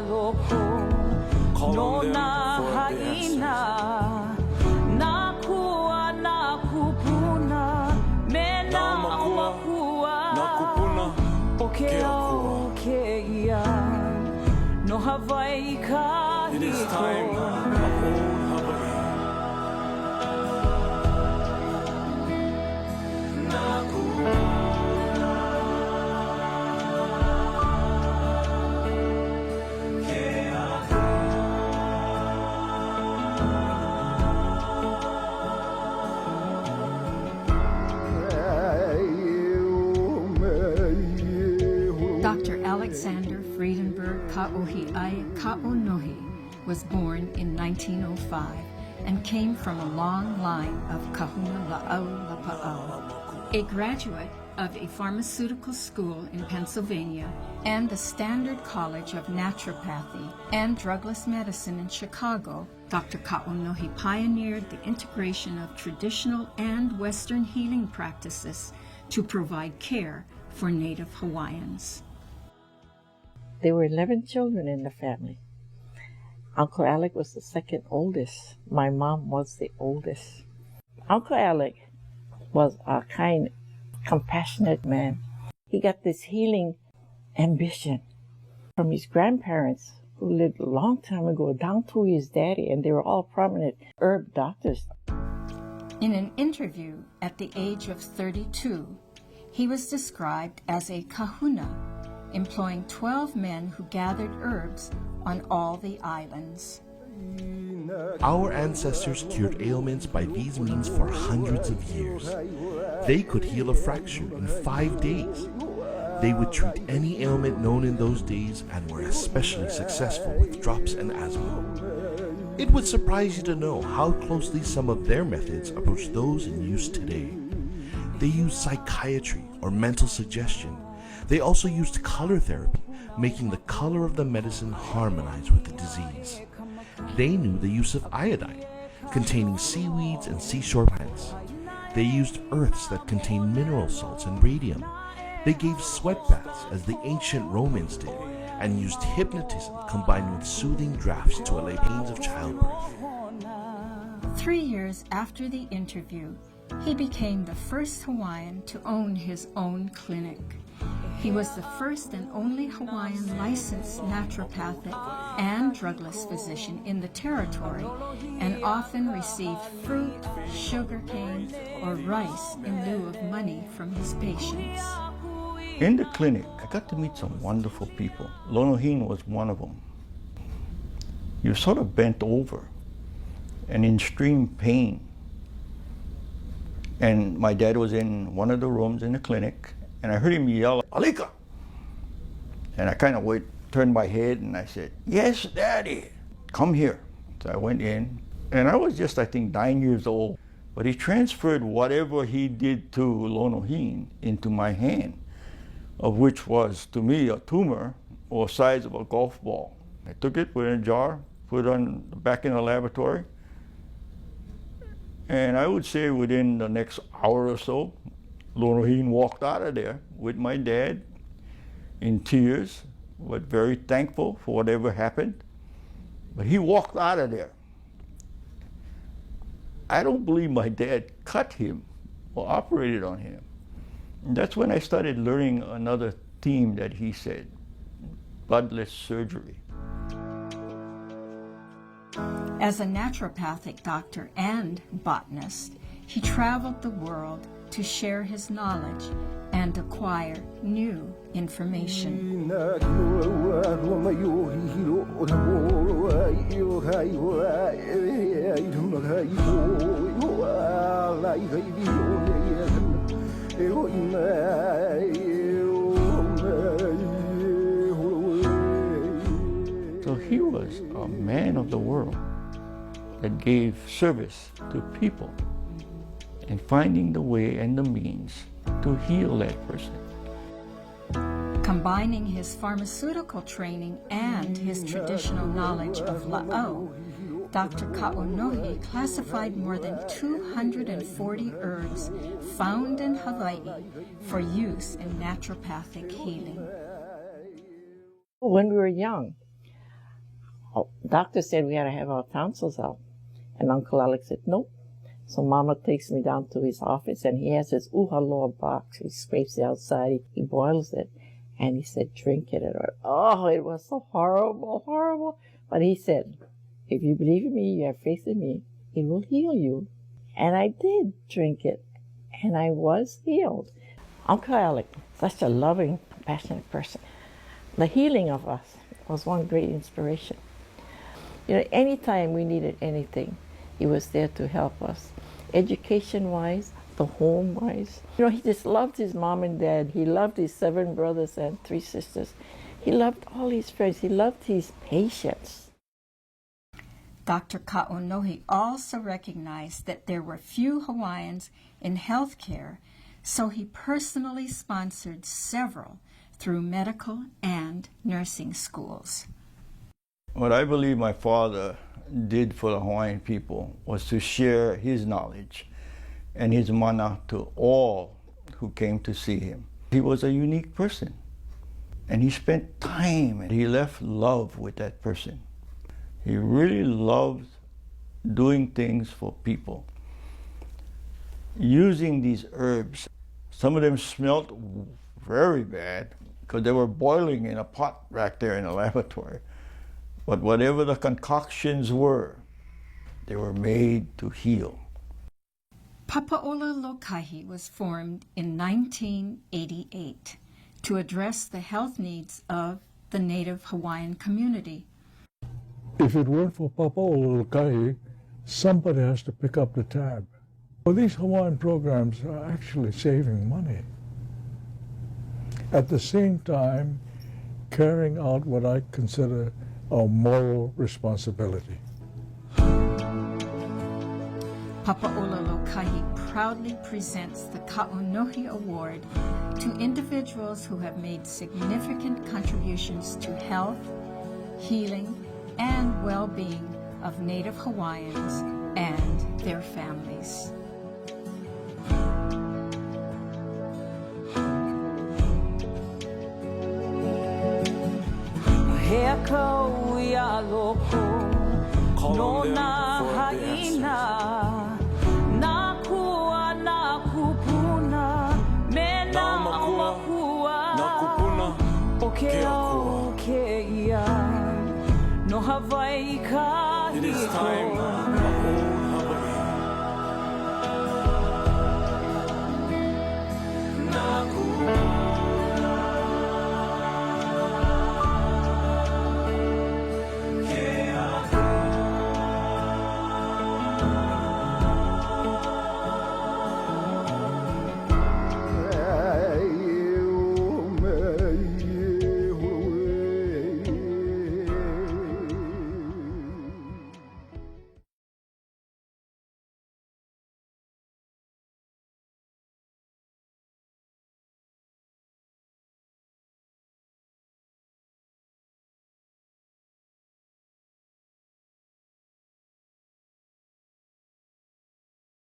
loko no na haina na kua na kupuna me na makua o ke au ke ia no Hawaii ka hiko. Dr. Alexander Friedenberg Ka'ohi'ai Ka'onohi was born in 1905 and came from a long line of Kahuna La'au Lapa'au. A graduate of a pharmaceutical school in Pennsylvania and the Standard College of Naturopathy and Drugless Medicine in Chicago, Dr. Ka'onohi pioneered the integration of traditional and Western healing practices to provide care for Native Hawaiians. There were 11 children in the family. Uncle Alec was the second oldest. My mom was the oldest. Uncle Alec was a kind, compassionate man. He got this healing ambition from his grandparents who lived a long time ago down to his daddy, and they were all prominent herb doctors. In an interview at the age of 32, he was described as a kahuna, employing 12 men who gathered herbs on all the islands. Our ancestors cured ailments by these means for hundreds of years. They could heal a fracture in 5 days. They would treat any ailment known in those days and were especially successful with drops and asthma. It would surprise you to know how closely some of their methods approach those in use today. They used psychiatry or mental suggestion. They also used color therapy, making the color of the medicine harmonize with the disease. They knew the use of iodine, containing seaweeds and seashore plants. They used earths that contained mineral salts and radium. They gave sweat baths as the ancient Romans did, and used hypnotism combined with soothing drafts to allay pains of childbirth. 3 years after the interview, he became the first Hawaiian to own his own clinic. He was the first and only Hawaiian licensed naturopathic and drugless physician in the territory, and often received fruit, sugarcane, or rice in lieu of money from his patients. In the clinic, I got to meet some wonderful people. Lonohin was one of them. You're sort of bent over and in extreme pain. And my dad was in one of the rooms in the clinic, and I heard him yell, "Alika!" And I kind of turned my head and I said, "Yes, Daddy, come here." So I went in, and I was just, I think, 9 years old. But he transferred whatever he did to Lonohin into my hand, of which was, to me, a tumor or size of a golf ball. I took it, put it in a jar, put it back in the laboratory, and I would say within the next hour or so, Lonohin walked out of there with my dad in tears, but very thankful for whatever happened. But he walked out of there. I don't believe my dad cut him or operated on him. And that's when I started learning another theme that he said, bloodless surgery. As a naturopathic doctor and botanist, he traveled the world to share his knowledge and acquire new information. So he was a man of the world that gave service to people and finding the way and the means to heal that person. Combining his pharmaceutical training and his traditional knowledge of La'au, Dr. Ka'onohi classified more than 240 herbs found in Hawaii for use in naturopathic healing. When we were young, Oh, doctor said we had to have our tonsils out. And Uncle Alex said, nope. So Mama takes me down to his office, and he has his uhaloa box. He scrapes the outside, he boils it, and he said, drink it. And oh, it was so horrible, horrible. But he said, if you believe in me, you have faith in me, it will heal you. And I did drink it, and I was healed. Uncle Alex, such a loving, compassionate person. The healing of us was one great inspiration. You know, anytime we needed anything, he was there to help us. Education-wise, the home-wise. You know, he just loved his mom and dad. He loved his 7 brothers and 3 sisters. He loved all his friends. He loved his patients. Dr. Ka'onohi also recognized that there were few Hawaiians in healthcare, so he personally sponsored several through medical and nursing schools. What I believe my father did for the Hawaiian people was to share his knowledge and his mana to all who came to see him. He was a unique person, and he spent time and he left love with that person. He really loved doing things for people, using these herbs. Some of them smelled very bad because they were boiling in a pot back there in the laboratory. But whatever the concoctions were, they were made to heal. Papa Ola Lōkahi was formed in 1988 to address the health needs of the native Hawaiian community. If it weren't for Papa Ola Lōkahi, somebody has to pick up the tab. Well, these Hawaiian programs are actually saving money. At the same time, carrying out what I consider a moral responsibility. Papa Ola Lōkahi proudly presents the Ka'onohi Award to individuals who have made significant contributions to health, healing, and well-being of Native Hawaiians and their families. He kau ia loko, no na haina.